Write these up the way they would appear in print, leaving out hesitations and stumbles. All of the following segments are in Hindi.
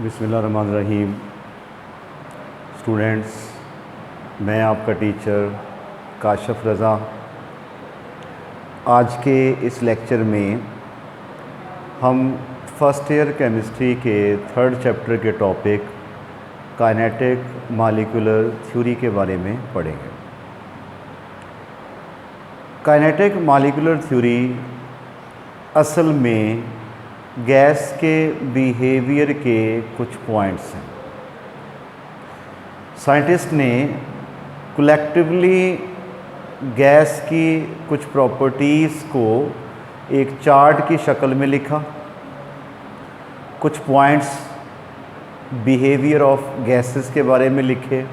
बिस्मिल्लाहिर्रहमानिर्रहीम। स्टूडेंट्स, मैं आपका टीचर काशिफ रज़ा। आज के इस लेक्चर में हम फर्स्ट ईयर केमिस्ट्री के थर्ड चैप्टर के टॉपिक काइनेटिक मॉलिक्यूलर थ्योरी के बारे में पढ़ेंगे। काइनेटिक मॉलिक्यूलर थ्योरी असल में गैस के बिहेवियर के कुछ पॉइंट्स हैं। साइंटिस्ट ने कलेक्टिवली गैस की कुछ प्रॉपर्टीज़ को एक चार्ट की शक्ल में लिखा, कुछ पॉइंट्स बिहेवियर ऑफ गैसेस के बारे में लिखे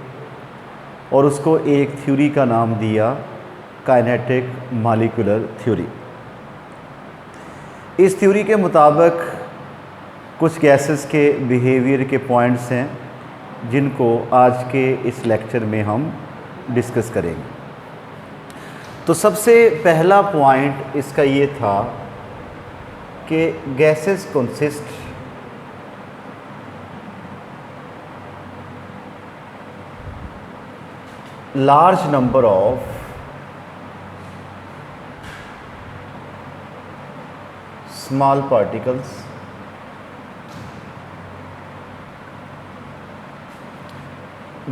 और उसको एक थ्योरी का नाम दिया काइनेटिक मॉलिक्यूलर थ्योरी। इस थ्योरी के मुताबिक कुछ गैसेस के बिहेवियर के पॉइंट्स हैं जिनको आज के इस लेक्चर में हम डिस्कस करेंगे। तो सबसे पहला पॉइंट इसका ये था कि gases consist large number of small particles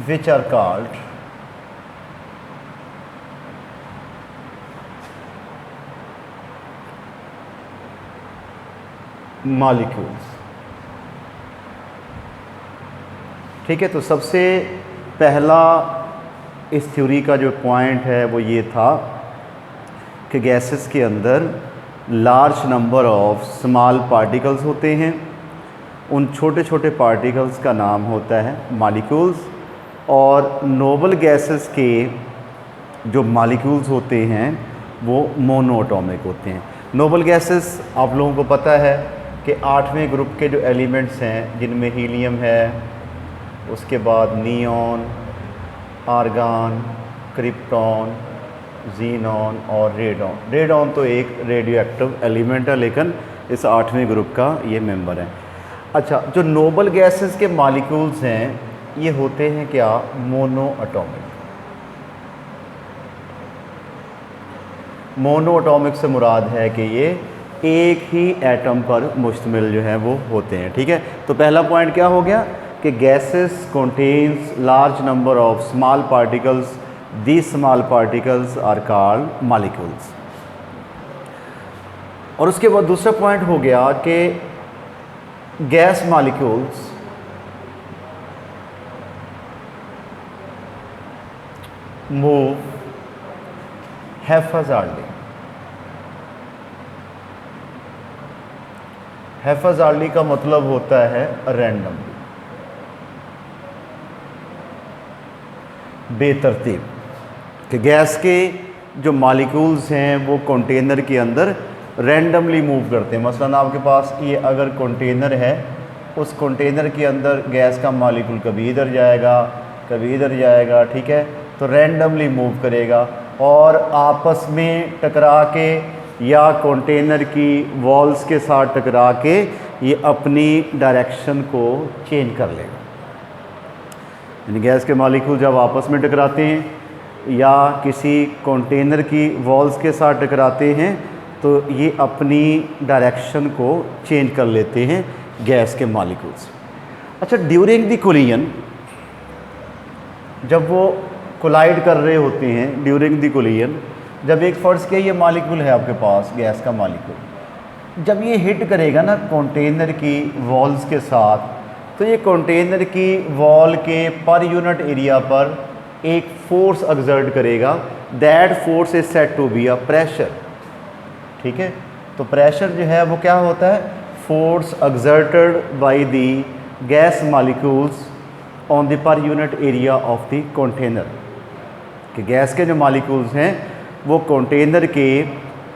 which are called molecules। ठीक है, तो सबसे पहला इस थ्योरी का जो पॉइंट है वो ये था कि गैसेस के अंदर large number of small particles होते हैं। उन छोटे छोटे पार्टिकल्स का नाम होता है मॉलिक्यूल्स। और नोबल गैसेस के जो मॉलिक्यूल्स होते हैं वो मोनोएटॉमिक होते हैं। नोबल गैसेस आप लोगों को पता है कि 8वें ग्रुप के जो एलिमेंट्स हैं जिनमें हीलियम है, उसके बाद नियॉन, आर्गन, क्रिप्टॉन, जीनॉन और रेडॉन। रेडॉन तो एक रेडियो एक्टिव एलिमेंट है लेकिन इस 8वें ग्रुप का ये मेंबर है। अच्छा, जो नोबल गैसेस के मॉलिक्यूल्स हैं ये होते हैं क्या? मोनोएटॉमिक। मोनोएटॉमिक से मुराद है कि ये एक ही एटम पर मुश्तमिल जो है वो होते हैं। ठीक है, तो पहला पॉइंट क्या हो गया कि gases contains large number of small particles. These small particles are called molecules। और उसके बाद दूसरा पॉइंट हो गया कि गैस मॉलिक्यूल्स मूव हैफाज़ार्डली। हैफाज़ार्डली का मतलब होता है रैंडमली, बेतरतीब। कि गैस के जो मॉलिक्यूल्स हैं वो कंटेनर के अंदर रैंडमली मूव करते हैं। मसलन आपके पास ये अगर कंटेनर है, उस कंटेनर के अंदर गैस का मॉलिक्यूल कभी इधर जाएगा कभी इधर जाएगा। ठीक है, तो रैंडमली मूव करेगा और आपस में टकरा के या कंटेनर की वॉल्स के साथ टकरा के ये अपनी डायरेक्शन को चेंज कर लेगा। यानी गैस के मॉलिक्यूल जब आपस में टकराते हैं या किसी कंटेनर की वॉल्स के साथ टकराते हैं तो ये अपनी डायरेक्शन को चेंज कर लेते हैं गैस के मॉलिक्यूल्स। अच्छा, ड्यूरिंग द कोलिजन, जब वो कोलाइड कर रहे होते हैं, ड्यूरिंग द कोलिजन, जब एक फ़र्ज़ किया ये मॉलिक्यूल है आपके पास, गैस का मॉलिक्यूल, जब ये हिट करेगा ना कंटेनर की वॉल्स के साथ, तो ये कंटेनर की वॉल के पर यूनिट एरिया पर एक फोर्स एक्सर्ट करेगा। That force is said to be a pressure. ठीक है, तो प्रेशर जो है वो क्या होता है? Force exerted by the gas molecules on the per unit area of the container. कि गैस के जो मॉलिक्यूल्स हैं वो कंटेनर के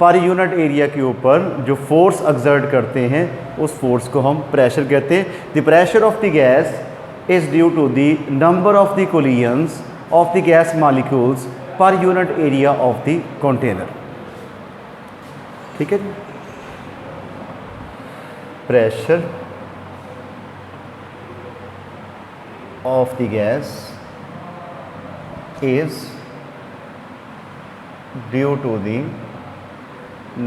पर यूनिट एरिया के ऊपर जो फोर्स एक्सर्ट करते हैं उस फोर्स को हम प्रेशर कहते हैं। The pressure of the gas is due to the number of the collisions of the gas molecules per unit area of the container। ठीक है जी। pressure of the gas is due to the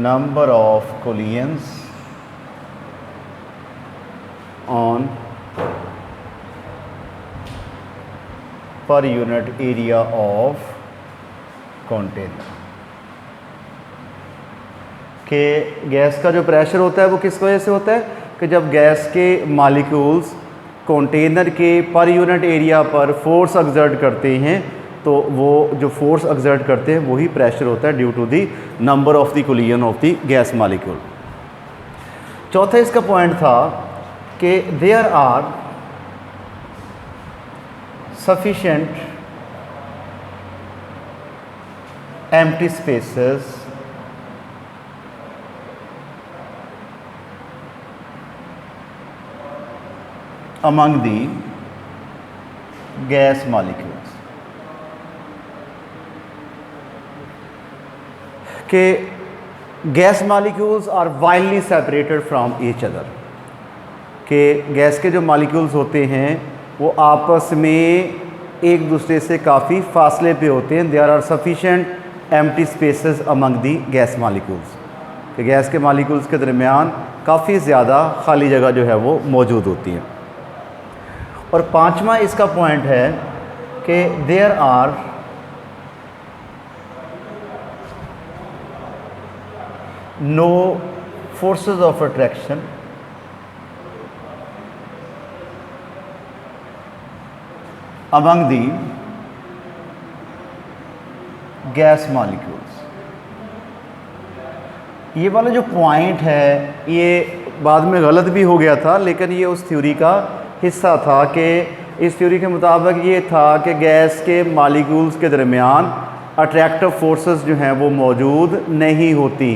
number of collisions on per unit area of container। कि गैस का जो प्रेशर होता है वो किस वजह से होता है कि जब गैस के मॉलिक्यूल्स कंटेनर के पर यूनिट एरिया पर फोर्स एक्सर्ट करते हैं तो वो जो फोर्स एक्सर्ट करते हैं वही प्रेशर होता है due to the number of the collision of the gas molecule. चौथा इसका पॉइंट था कि there are sufficient empty spaces among the gas molecules कि gas molecules are widely separated from each other, कि गैस के जो मॉलिक्यूल्स होते हैं वो आपस में एक दूसरे से काफ़ी फासले पे होते हैं। There are sufficient empty spaces among the gas molecules, कि गैस के मॉलिक्यूल्स के दरमियान काफ़ी ज़्यादा खाली जगह जो है वो मौजूद होती है। और पांचवा इसका पॉइंट है कि there are no forces of attraction among the gas molecules. ये वाला जो पॉइंट है ये बाद में गलत भी हो गया था, लेकिन ये उस थ्योरी का हिस्सा था कि इस थ्योरी के मुताबिक ये था कि गैस के मॉलिक्यूल्स के दरमियान अट्रैक्टिव फोर्सेस जो हैं वो मौजूद नहीं होती।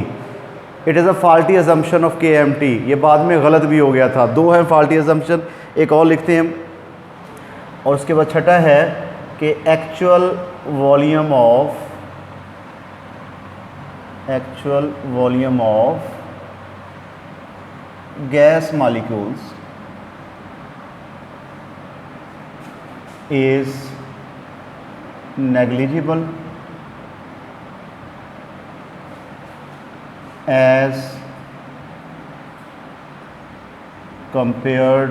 It is a faulty assumption of KMT। ये बाद में गलत भी हो गया था। दो है फॉल्टी अजम्पशन, एक और लिखते हैं हम। और उसके बाद छठा है कि actual volume of gas molecules is negligible as compared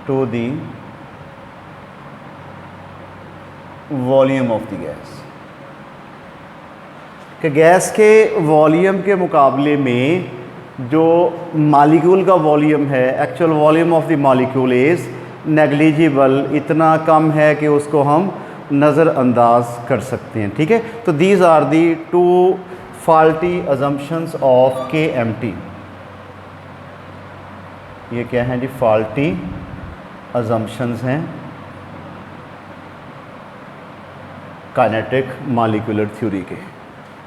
to the volume of the gas, कि गैस के वॉल्यूम के मुकाबले में जो मॉलिक्यूल का वॉल्यूम है, actual volume of the molecule is negligible, इतना कम है कि उसको हम नज़रअंदाज कर सकते हैं। ठीक है, तो these are the two faulty assumptions of KMT। ये क्या है जी? फॉल्टी अजम्पशंस हैं काइनेटिक मॉलिक्यूलर थ्योरी के।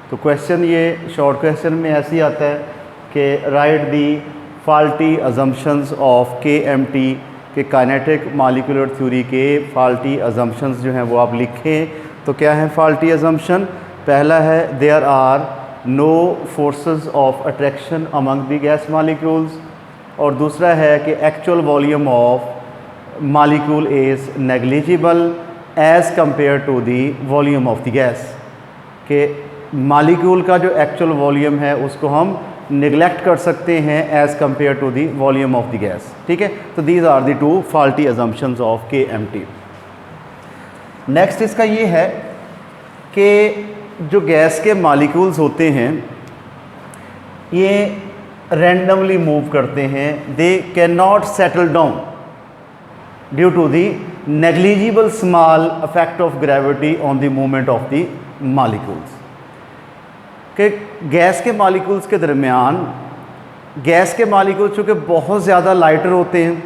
तो क्वेश्चन ये शॉर्ट क्वेश्चन में ऐसे ही आता है कि right the faulty assumptions of KMT, के काइनेटिक मॉलिक्यूलर थ्योरी के फॉल्टी अजम्पशंस जो हैं वो आप लिखें। तो क्या है फॉल्टी अजम्पशन? पहला है there are no forces of attraction among the gas molecules, और दूसरा है कि actual volume of molecule is negligible as compare to the volume of the gas, के मॉलिक्यूल का जो एक्चुअल वॉल्यूम है उसको हम निगलेक्ट कर सकते हैं as compare to the volume of the gas. ठीक है, तो these are the two faulty assumptions of KMT। Next इसका ये है कि जो गैस के मॉलिक्यूल्स होते हैं ये रैंडमली मूव करते हैं, they can not settle down due to the negligible small effect of gravity on the movement of the molecules. कि गैस के मॉलिक्यूल्स के दरमियान, गैस के मॉलिक्यूल्स चूँकि बहुत ज़्यादा लाइटर होते हैं,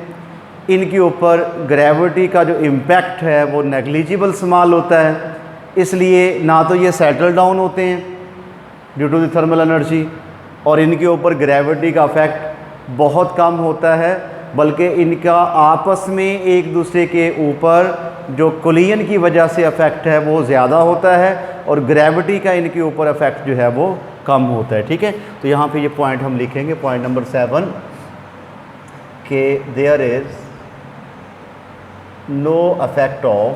इनके ऊपर ग्रेविटी का जो इम्पैक्ट है वो नेग्लिजिबल स्मॉल होता है, इसलिए ना तो ये सेटल डाउन होते हैं due to the thermal energy, और इनके ऊपर ग्रेविटी का इफेक्ट बहुत कम होता है, बल्कि इनका आपस में एक दूसरे के ऊपर जो कोलिजन की वजह से इफेक्ट है वो ज़्यादा होता है, और ग्रेविटी का इनके ऊपर इफेक्ट जो है वो कम होता है। ठीक है, तो यहाँ पे ये पॉइंट हम लिखेंगे, पॉइंट नंबर 7 कि there is no affect of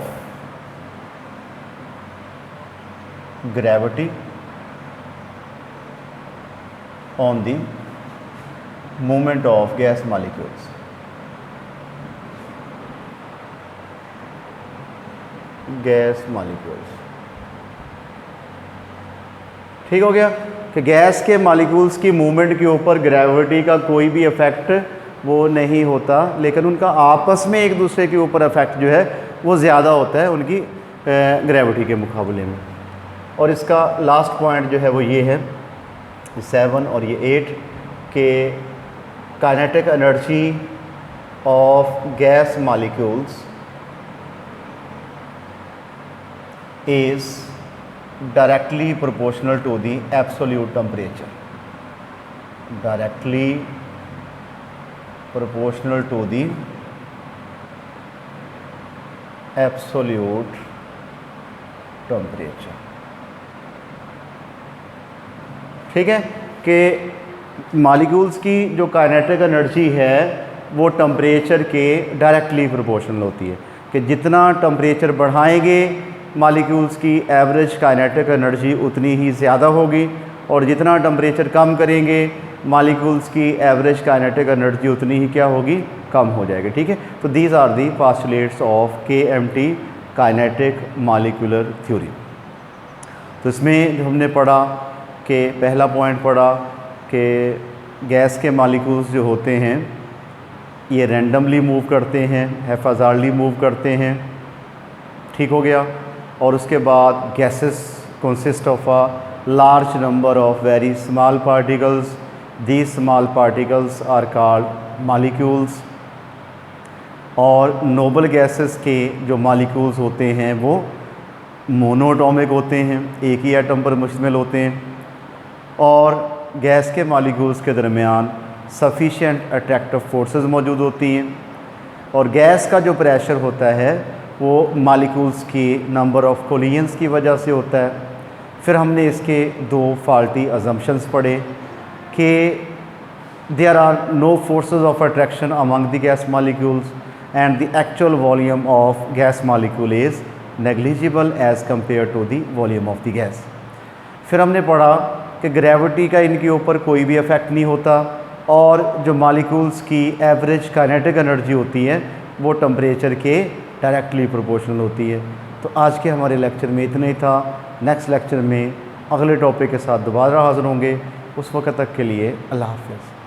gravity on the movement of gas molecules. Gas molecules, ठीक हो गया कि गैस के मॉलिक्यूल्स की मूवमेंट के ऊपर ग्रेविटी का कोई भी इफेक्ट वो नहीं होता, लेकिन उनका आपस में एक दूसरे के ऊपर इफेक्ट जो है वो ज़्यादा होता है उनकी ग्रेविटी के मुकाबले में। और इसका लास्ट पॉइंट जो है वो ये है 7 और ये 8 के kinetic energy of gas molecules is directly proportional to the absolute temperature, directly proportional to the absolute temperature। ठीक है कि मॉलिक्यूल्स की जो काइनेटिक एनर्जी है वो टेम्परेचर के डायरेक्टली प्रोपोर्शनल होती है, कि जितना टेम्परेचर बढ़ाएंगे मॉलिक्यूल्स की एवरेज काइनेटिक एनर्जी उतनी ही ज़्यादा होगी, और जितना टेम्परेचर कम करेंगे मॉलिक्यूल्स की एवरेज काइनेटिक एनर्जी उतनी ही क्या होगी, कम हो जाएगी। ठीक है, तो these are the postulates of KMT kinetic molecular theory. तो इसमें जो हमने पढ़ा कि पहला पॉइंट पढ़ा कि गैस के मॉलिक्यूल्स जो होते हैं ये रैंडमली मूव करते हैं, हैफाजार्डली मूव करते हैं। ठीक हो गया, और उसके बाद gases consist of a large number of very small particles, these small particles are called molecules. और नोबल गैसेस के जो मॉलिक्यूल्स होते हैं वो मोनोटॉमिक होते हैं, एक ही एटम पर मुश्तमिल होते हैं, और गैस के मॉलिक्यूल्स के दरमियान सफिशिएंट अट्रैक्टिव फोर्सेस मौजूद होती हैं, और गैस का जो प्रेशर होता है वो मॉलिक्यूल्स की नंबर ऑफ़ कोलिजन्स की वजह से होता है। फिर हमने इसके दो फॉल्टी अजम्पशंस पढ़े कि there are no forces of attraction among the gas molecules and the actual volume of gas molecule is negligible as compare to the volume of the gas. फिर हमने पढ़ा कि ग्रेविटी का इनके ऊपर कोई भी इफेक्ट नहीं होता, और जो मॉलिक्यूल्स की एवरेज काइनेटिक एनर्जी होती है वो टेम्परेचर के डायरेक्टली प्रोपोर्शनल होती है। तो आज के हमारे लेक्चर में इतना ही था। नेक्स्ट लेक्चर में अगले टॉपिक के साथ दोबारा हाज़िर होंगे। उस वक्त तक के लिए अल्लाह हाफ़िज़।